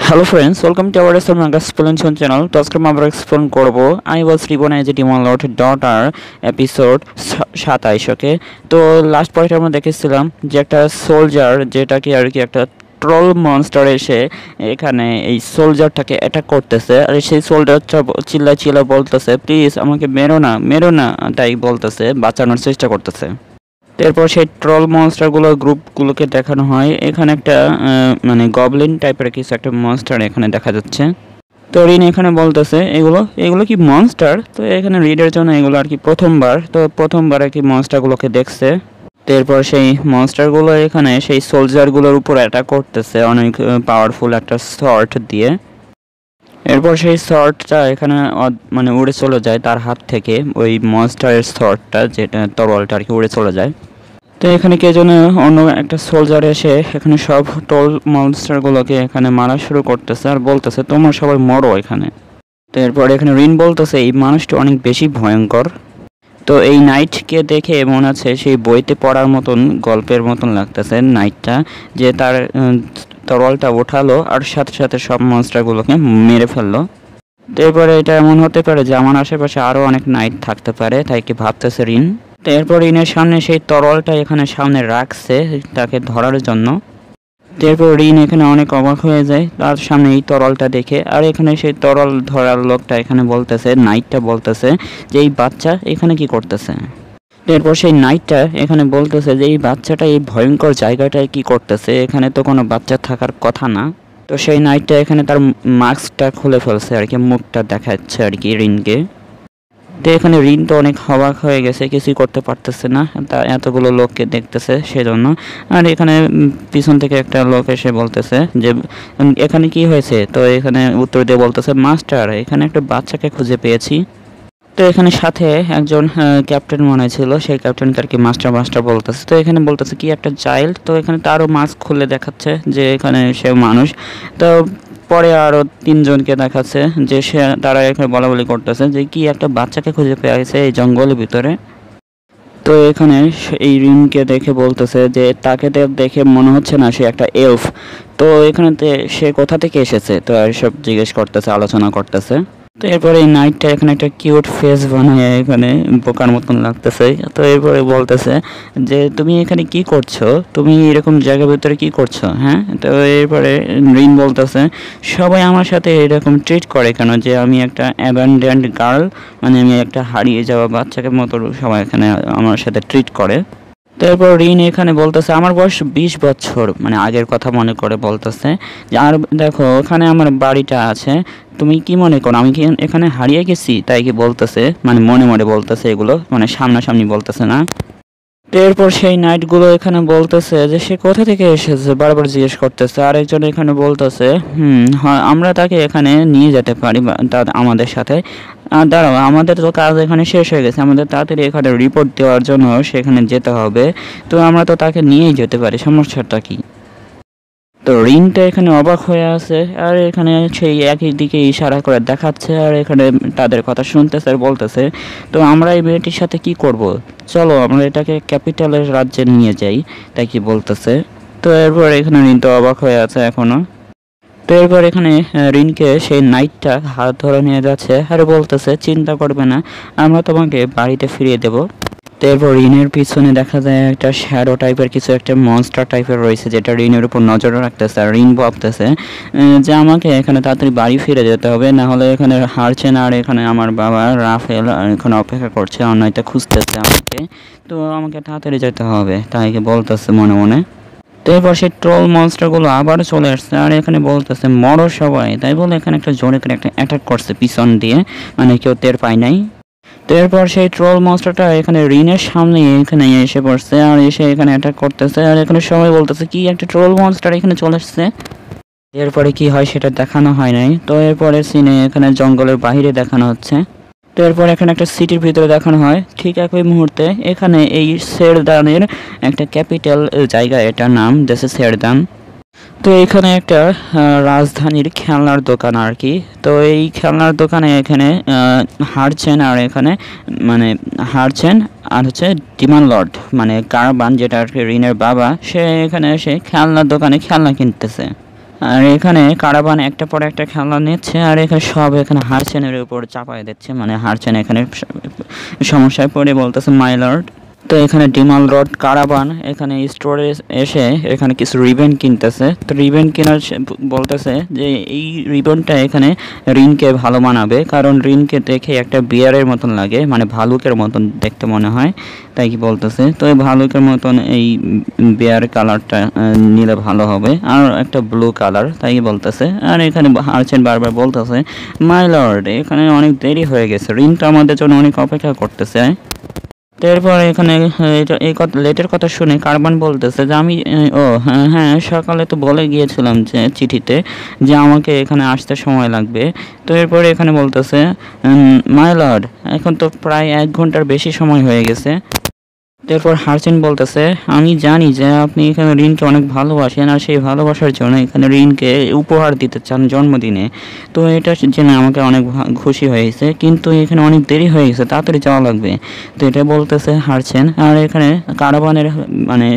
Hello friends, welcome to our exploration channel. তো আজকে আমরা এক্সপ্লোর করব I was ribbon as a Demon Lord daughter episode 27। ওকে, তো last পয়েন্টে আমরা দেখেছিলাম যে একটা সোলজার যেটাকে আর কি একটা ট্রল মনস্টার এসে এখানে এই সোলজারটাকে অ্যাটাক করতেছে, আর সেই সোলজারটা চিল্লা বলতেছে প্লিজ আমাকে মেরো না তাই বলতেছে, বাঁচানোর চেষ্টা করতেছে। এরপর সেই ট্রল মনস্টারগুলো গ্রুপগুলোকে দেখানো হয়। এখানে একটা মানে গবলিন টাইপের কিছু একটা মনস্টার এখানে দেখা যাচ্ছে। তো রিন এখানে বলতেছে এগুলো কি মনস্টার? তো এখানে রিডের জন্য এগুলো আর কি প্রথমবার আর কি মনস্টারগুলোকে দেখছে। তো এরপর সেই মনস্টারগুলো এখানে সেই সোলজারগুলোর উপর অ্যাটাক করতেছে অনেক পাওয়ারফুল একটা শর্ট দিয়ে। এরপর সেই শর্টটা এখানে মানে উড়ে চলে যায় তার হাত থেকে, ওই মনস্টারের শর্টটা যেটা তরোয়ালটা আর কি উড়ে চলে যায়। তো এখানে কে যেন অন্য একটা সোলজার এসে এখানে সব টোল মনস্টারগুলোকে এখানে মারা শুরু করতেছে আর বলতেছে তোমরা সবাই মরো এখানে। তো এরপর এখানে রিন বলতেছে এই মানুষটা অনেক বেশি ভয়ঙ্কর। তো এই নাইটকে দেখে মনে হচ্ছে সেই বইতে পড়ার মতন গল্পের মতন লাগতেছে নাইটটা, যে তার তরোয়ালটা ওঠালো আর সাথে সাথে সব মনস্টারগুলোকে মেরে ফেললো। তো এরপরে এটা এমন হতে পারে যে আমার আশেপাশে আরও অনেক নাইট থাকতে পারে, তাই কি ভাবতেছে রিন। তো এরপর রিনের সামনে সেই তরোয়ালটা এখানে সামনে রাখছে তাকে ধরার জন্য। তো এরপর রিন এখানে অনেক অবাক হয়ে যায় তার সামনে এই তরোয়ালটা দেখে, আর এখানে সেই তরোয়াল ধরার লোকটা এখানে বলতেছে, নাইটটা বলতেছে যে এই বাচ্চা এখানে কি করতেছে। এরপর সেই নাইটটা এখানে বলতেছে যে এই বাচ্চাটা এই ভয়ঙ্কর জায়গাটায় কি করতেছে, এখানে তো কোনো বাচ্চা থাকার কথা না। তো সেই নাইটটা এখানে তার মাস্কটা খুলে ফেলছে আর কি, মুখটা দেখাচ্ছে আর কি রিনকে। তো এখানে রিন তো অনেক অবাক হয়ে গেছে, কিছুই করতে পারতেছে না, তা এতগুলো লোককে দেখতেছে সেজন্য। আর এখানে পিছন থেকে একটা লোক এসে বলতেছে যে এখানে কি হয়েছে। তো এখানে উত্তর দিয়ে বলতেছে মাস্টার এখানে একটা বাচ্চাকে খুঁজে পেয়েছি। তো এখানে সাথে একজন ক্যাপ্টেন মনে ছিল, সেই ক্যাপ্টেনকে আর কি মাস্টার বলতেছে। তো এখানে বলতেছে কি একটা চাইল্ড। তো এখানে তারও মাস্ক খুলে দেখাচ্ছে যে এখানে সে মানুষ। তো পরে আরও তিনজনকে দেখাচ্ছে যে তারা এখানে বলাবলি করতেছে যে কি একটা বাচ্চাকে খুঁজে পেয়ে গেছে এই জঙ্গলের ভিতরে। তো এখানে এই রিনকে দেখে বলতেছে যে তাকে দেখে মনে হচ্ছে না সে একটা এলফ। তো এখানেতে সে কোথা থেকে এসেছে তো এসব জিজ্ঞেস করতেছে, আলোচনা করতেছে। তো এরপরে এই নাইটটা এখানে একটা কিউট ফেস বানায় এখানে বোকার মতন লাগতেছে। তো এরপরে বলতেছে যে তুমি এখানে কি করছো, তুমি এরকম জায়গার ভিতরে কি করছো, হ্যাঁ। তো এরপরে রিন বলতেছে সবাই আমার সাথে এরকম ট্রিট করে কেন, যে আমি একটা অ্যাবান্ডেন্ড গার্ল, মানে আমি একটা হারিয়ে যাওয়া বাচ্চাকে মতো সবাই এখানে আমার সাথে ট্রিট করে। তারপর রিন এখানে বলতেছে আমার বয়স 20 বছর, মানে আগের কথা মনে করে বলতেছে যে আর দেখো ওখানে আমার বাড়িটা আছে, তুমি কি মনে করো আমি কি এখানে হারিয়ে গেছি, তাই কি বলতেছে, মানে মনে বলতেছে এগুলো, মানে সামনাসামনি বলতেছে না। তো এরপর সেই নাইটগুলো এখানে বলতেছে যে সে কোথা থেকে এসেছে বারবার জিজ্ঞেস করতেছে। আরেকজন এখানে বলতেছে হ্যাঁ আমরা তাকে এখানে নিয়ে যেতে পারি আমাদের সাথে। দাঁড়াও আমাদের তো কাজ এখানে শেষ হয়ে গেছে, আমাদের তাড়াতাড়ি এখানে রিপোর্ট দেওয়ার জন্য সেখানে যেতে হবে। তো আমরা তো তাকে নিয়েই যেতে পারি, সমস্যাটা কি। তো রিনটা এখানে অবাক হয়ে আছে, আর এখানে সেই একই দিকে ইশারা করে দেখাচ্ছে, আর এখানে তাদের কথা শুনতেছে আর বলতেছে তো আমরা এই মেয়েটির সাথে কি করব, চলো আমরা এটাকে ক্যাপিটালের রাজ্যে নিয়ে যাই, তাই কি বলতেছে। তো এরপর এখানে রিন তো অবাক হয়ে আছে এখনো। তো এরপর এখানে রিনকে সেই নাইটটা হাত ধরে নিয়ে যাচ্ছে আর বলতেছে চিন্তা করবে না, আমরা তোমাকে বাড়িতে ফিরিয়ে দেব। তো এরপর রিনের পিছনে দেখা যায় একটা শ্যাডো টাইপের কিছু একটা মনস্টার টাইপের রয়েছে, যেটা রিনের উপর নজর রাখতেছে। আর রিন ভাবতেছে যে আমাকে এখানে তাড়াতাড়ি বাড়ি ফিরে যেতে হবে, না হলে এখানে হারছেন আর এখানে আমার বাবা রাফেল এখানে অপেক্ষা করছে, অন্যটা খুঁজতেছে আমাকে, তো আমাকে তাড়াতাড়ি যেতে হবে, তাই বলতেছে মনে মনে। তো এরপর সেই ট্রল মনস্টারগুলো আবার চলে আসছে আর এখানে বলতেছে মরো সবাই, তাই বলে এখানে একটা জোরে করে একটা অ্যাটাক করছে পিছন দিয়ে, মানে কেউ টের পায় নাই। তো এরপর সেই ট্রল মনস্টারটা এখানে রিনের সামনে এখানে এসে পড়ছে আর এসে এখানে অ্যাটাক করতেছে, আর এখানে সবাই বলতেছে কি একটা ট্রল মনস্টার এখানে চলে আসছে। এরপরে কি হয় সেটা দেখানো হয় নাই। তো এরপরে সিনে এখানে জঙ্গলের বাইরে দেখানো হচ্ছে। তো এরপর এখানে একটা সিটির ভিতরে দেখানো হয়, ঠিক একই মুহূর্তে এখানে এই সেরদানের একটা ক্যাপিটাল জায়গা, এটার নাম দেশে সেরদান। তো এখানে একটা রাজধানীর খেলনার দোকান আর কি। তো এই খেলনার দোকানে এখানে হারছেন আর এখানে মানে হারছেন আর হচ্ছে ডিমান লর্ড মানে কারবান, যেটা আর কি রিনের বাবা, সে এখানে এসে খেলনার দোকানে খেলনা কিনতেছে। আর এখানে কারাবান একটা পর একটা খেলা নিচ্ছে, আর এখানে সব এখানে হারচেনের উপর চাপায় দিচ্ছে, মানে হারচেন এখানে সমস্যায় পড়ে বলতেছে মাই লর্ড। তো এখানে ডিমাল রড কারাবান এখানে স্টোরে এসে এখানে কিছু রিবেন কিনতেছে। তো রিবেন কেনার বলতেছে যে এই রিবনটা এখানে রিনকে ভালো মানাবে, কারণ রিনকে দেখে একটা বিয়ারের মতন লাগে, মানে ভালুকের মতন দেখতে মনে হয়, তাই কি বলতেছে। তো এই ভালুকের মতন এই বিয়ার কালারটা নিলে ভালো হবে, আর একটা ব্লু কালার, তাই কি বলতেছে। আর এখানে হারচেন বারবার বলতেছে মাই লর্ড এখানে অনেক দেরি হয়ে গেছে, রিনটা আমাদের জন্য অনেক অপেক্ষা করতেছে। তারপর এখানে এই লেটের কথা শুনে কারবান বলতেছে যে আমি হ্যাঁ সকালে তো বলে গিয়েছিলাম যে চিঠিতে যে আমাকে এখানে আসতে সময় লাগবে। তো এরপরে এখানে বলতেছে মাই লর্ড এখন তো প্রায় 1 ঘন্টার বেশি সময় হয়ে গেছে। তারপর হারচেন বলতেছে আমি জানি যে আপনি এখানে রিনকে অনেক ভালোবাসেন, আর সেই ভালোবাসার জন্য এখানে রিনকে উপহার দিতে চান জন্মদিনে। তো এটা জেনে আমাকে অনেক খুশি হয়েছে, কিন্তু এখানে অনেক দেরি হয়ে গেছে, তাড়াতাড়ি যাওয়া লাগবে। তো এটা বলতেছে হারচেন। আর এখানে কারাবানের মানে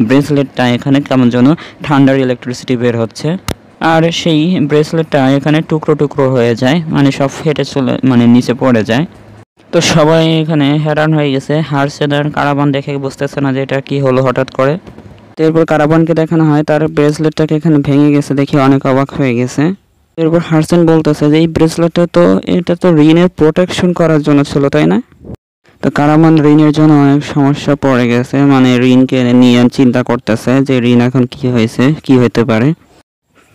ব্রেসলেটটা এখানে কেমন যেন ঠান্ডার ইলেকট্রিসিটি বের হচ্ছে, আর সেই ব্রেসলেটটা এখানে টুকরো টুকরো হয়ে যায়, মানে সব ফেটে চলে মানে নিচে পড়ে যায়। তো সবাই এখানে হ্যারান হয়ে গেছে, হারচেন আর কারাবান দেখে বুঝতেছে না যে এটা কি হলো হঠাৎ করে। এরপর কারাবানকে দেখানো হয় তার ব্রেসলেটটাকে এখানে ভেঙে গেছে, দেখে অনেক অবাক হয়ে গেছে। এরপর হারচেন বলতেছে যে এই ব্রেসলেটটা তো এটা তো রিনের প্রোটেকশন করার জন্য ছিল, তাই না? তো কারাবান রিনের জন্য অনেক সমস্যা পড়ে গেছে, মানে রিনকে নিয়ে চিন্তা করতেছে যে রিন এখন কি হয়েছে, কি হতে পারে।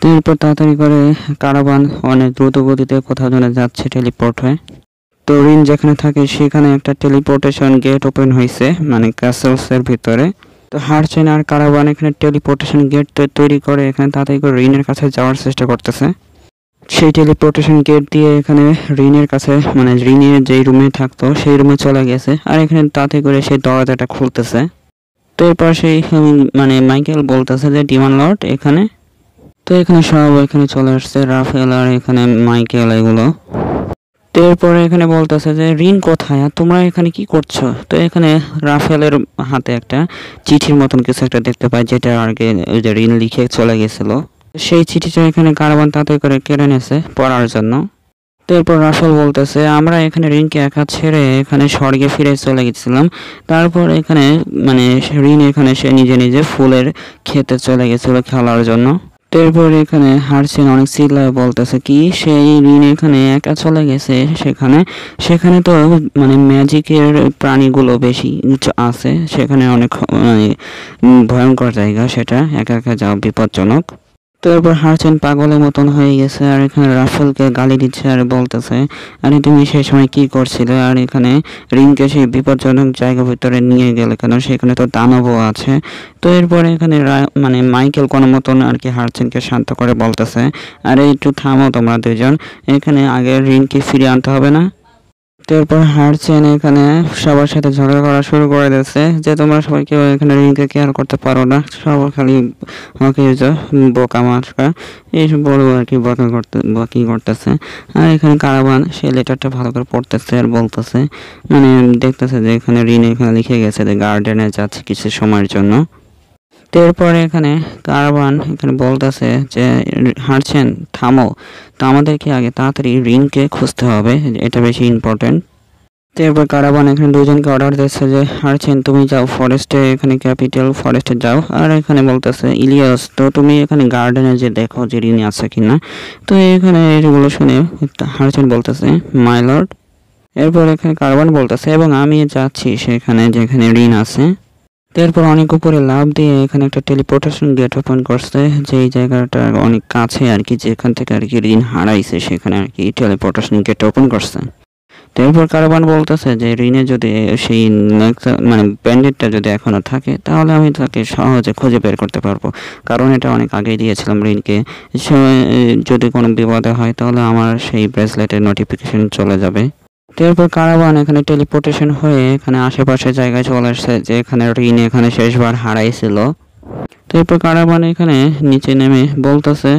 তো এরপর তাড়াতাড়ি করে কারাবান অনেক দ্রুত গতিতে কোথাও যেন যাচ্ছে, টেলিপোর্ট হয়ে। তো রিন যেখানে থাকে সেখানে একটা টেলিপোর্টেশন গেট ওপেন হয়েছে, মানে ক্যাসেলসের ভিতরে। তো হারচেন আর কারাবান এখানে টেলিপোর্টেশন গেট তৈরি করে এখানে তাড়াতাড়ি করে রিনের কাছে যাওয়ার চেষ্টা করতেছে। সেই টেলিপোর্টেশন গেট দিয়ে এখানে রিনের কাছে, মানে রিনের যেই রুমে থাকতো সেই রুমে চলে গেছে, আর এখানে তাড়াতাড়ি করে সেই দরজাটা খুলতেছে। তো এরপর সেই মানে মাইকেল বলতেছে যে ডিমান লর্ড এখানে। তো এখানে সব এখানে চলে আসছে, রাফেল আর এখানে মাইকেল এগুলো। তো এরপরে এখানে বলতেছে যে রিন কোথায় আর তোমরা এখানে কি করছো। তো এখানে রাফেলের হাতে একটা চিঠির মতন কিছু একটা দেখতে পায়, যেটা আগে ওই যে রিন লিখে চলে গেছিল। সেই চিঠিটা এখানে কারাবান তাতে করে কেড়ে নেছে পড়ার জন্য। তো এরপর রাফেল বলতেছে আমরা এখানে রিনকে একা ছেড়ে এখানে স্বর্গে ফিরে চলে গেছিলাম, তারপর এখানে মানে রিন এখানে সে নিজে নিজে ফুলের খেতে চলে গেছিল খেলার জন্য। এরপর এখানে হারচেন অনেক চিল্লায় বলতেছে কি সেই রিন এখানে একা চলে গেছে, সেখানে তো মানে ম্যাজিকের প্রাণীগুলো বেশি আছে, সেখানে অনেক মানে ভয়ঙ্কর জায়গা, সেটা একা একা যাওয়া বিপজ্জনক। তো এরপর হারচেন পাগলের মতন হয়ে গেছে, আর এখানে রাফেলকে গালি দিচ্ছে আর বলতেছে আরে তুমি সেই সময় কি করছিলে, আর এখানে রিনকে সেই বিপজ্জনক জায়গার ভিতরে নিয়ে গেলে কেন, সেখানে তো দানবও আছে। তো এরপরে এখানে মানে মাইকেল কোনো মতন আর কি হারচেনকে শান্ত করে বলতেছে আরে একটু থামো তোমরা দুজন, এখানে আগে রিনকে ফিরিয়ে আনতে হবে না। এরপর হারচেন এখানে সবার সাথে ঝগড়া করা শুরু করে দিয়েছে যে তোমরা সবাই কেউ এখানে রিনকে কেয়ার করতে পারো না, সব খালি আমাকে বোকা মার্কা এইসব বড় আর কি বকি করতেছে। আর এখানে কারাবান সে লেটারটা ভালো করে পড়তেছে আর বলতেছে, মানে দেখতেছে যে এখানে রিন এখানে লিখে গেছে যে গার্ডেনে যাচ্ছে কিছু সময়ের জন্য। তো এরপরে এখানে কারাবান এখানে বলতেছে যে হারচেন থামো, তো আমাদেরকে আগে তাড়াতাড়ি রিনকে খুঁজতে হবে, এটা বেশি ইম্পর্টেন্ট। তো এরপর কারাবান এখানে দুজনকে অর্ডার দিচ্ছে যে হারচেন তুমি যাও ফরেস্টে, এখানে ক্যাপিটাল ফরেস্টে যাও, আর এখানে বলতেছে ইলিয়াস তো তুমি এখানে গার্ডেনে যে দেখো যে রিন আছে কিনা। তো এখানে এগুলো শুনে হারচেন বলতেছে মাই লর্ড। এরপর এখানে কারাবান বলতেছে এবং আমি যাচ্ছি সেখানে যেখানে রিন আছে। এরপর অনেক উপরে লাফ দিয়ে এখানে একটা টেলিপোর্টেশন গেট ওপেন করছে, যে এই জায়গাটা অনেক কাছে আর কি, যেখান থেকে আর কি রিন হারাইছে সেখানে আর কি টেলিপোর্টেশন গেট ওপেন করছে। এরপর কারাবান বলতেছে যে রিনে যদি সেই মানে ব্যান্ডেডটা যদি এখনো থাকে তাহলে আমি তাকে সহজে খুঁজে বের করতে পারবো, কারণ এটা অনেক আগেই দিয়েছিলাম রিনকে, যদি কোনো বিপদে হয় তাহলে আমার সেই ব্রেসলেটের নোটিফিকেশন চলে যাবে। এরপর কারাবান এখানে টেলিপোর্টেশন হয়ে এখানে আশেপাশে জায়গায় চলে আসছে যে এখানে রিন এখানে শেষবার হারাইছিল। তো এরপর কারাবান এখানে নিচে নেমে বলতেছে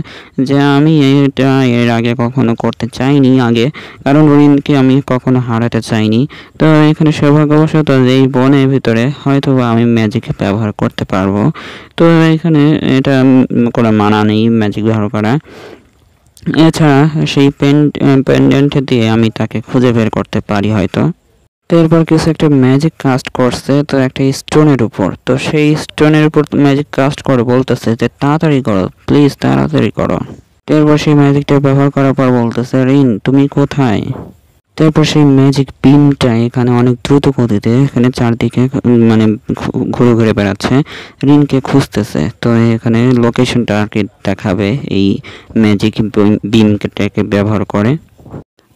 যে আমি এটা এর আগে কখনো করতে চাইনি আগে, কারণ রিনকে আমি কখনো হারাতে চাইনি। তো এখানে সৌভাগ্যবশত এই বনের ভিতরে হয়তো আমি ম্যাজিক ব্যবহার করতে পারবো। তো এখানে এটা কোনো মানা নেই ম্যাজিক ব্যবহার করা। এছাড়া সেই পেন্ডেন্ট দিয়ে আমি তাকে খুঁজে বের করতে পারি হয়তো। তো এরপর কিছু একটা ম্যাজিক কাস্ট করছে তো একটা স্টোনের উপর, তো সেই স্টোনের উপর ম্যাজিক কাস্ট করে বলতেছে যে তাড়াতাড়ি করো প্লিজ, তাড়াতাড়ি করো। তো এরপর সেই ম্যাজিকটা ব্যবহার করার পর বলতেছে রিন তুমি কোথায়। তারপর সেই ম্যাজিক বিমটা এখানে অনেক দ্রুত গতিতে এখানে চারদিকে মানে ঘুরে ঘুরে বেড়াচ্ছে, রিনকে খুঁজতেছে। তো এখানে লোকেশনটা আর কি দেখাবে এই ম্যাজিক বিমটাকে ব্যবহার করে।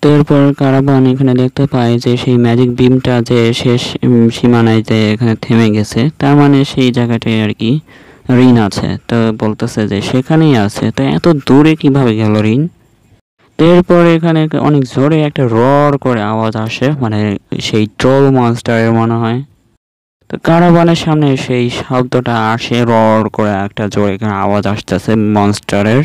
তো এরপর কারাবান এখানে দেখতে পায় যে সেই ম্যাজিক বিমটা যে শেষ সীমানায় যে এখানে থেমে গেছে, তার মানে সেই জায়গাটায় আর কি রিন আছে। তো বলতেছে যে সেখানেই আছে, তো এত দূরে কিভাবে গেল রিন। তো এরপর এখানে অনেক জোরে একটা রর করে আওয়াজ আসে, মানে সেই ট্রল মনস্টারের মনে হয়। তো কারাবানের সামনে সেই শব্দটা আসে, রর করে একটা জোরে আওয়াজ আসতেছে মনস্টারের।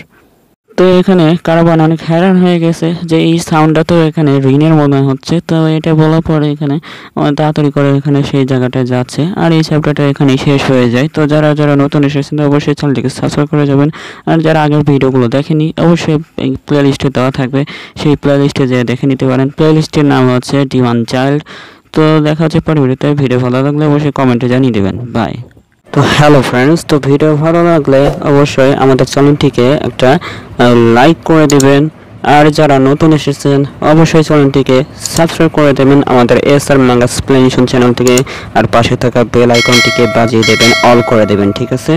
তো এখানে কারাবান অনেক হ্যারান হয়ে গেছে যে এই সাউন্ডটা তো এখানে রিনের মনে হচ্ছে। তো এটা বলার পরে এখানে তাড়াতাড়ি করে এখানে সেই জায়গাটায় যাচ্ছে, আর এই চ্যাপ্টারটা এখানে শেষ হয়ে যায়। তো যারা যারা নতুন এসেছেন অবশ্যই চ্যানেলটিকে সাবস্ক্রাইব করে যাবেন, আর যারা আগের ভিডিওগুলো দেখেনি অবশ্যই এই প্লে লিস্টে দেওয়া থাকবে, সেই প্লে লিস্টে যেয়ে দেখে নিতে পারেন। প্লে লিস্টের নাম হচ্ছে ডিভান চাইল্ড। তো দেখা হচ্ছে পরের ভিডিওতে। ভিডিও ভালো লাগলে অবশ্যই কমেন্টে জানিয়ে দেবেন। বাই। তো হ্যালো ফ্রেন্ডস, তো ভিডিও ভালো লাগলে অবশ্যই আমাদের চ্যানেলটিকে একটা লাইক করে দেবেন, আর যারা নতুন এসেছেন অবশ্যই চ্যানেলটিকে সাবস্ক্রাইব করে দেবেন আমাদের এসআর ম্যাঙ্গা এক্সপ্লেনেশন চ্যানেলটিকে, আর পাশে থাকা বেল আইকনটিকে বাজিয়ে দেবেন, অল করে দেবেন, ঠিক আছে।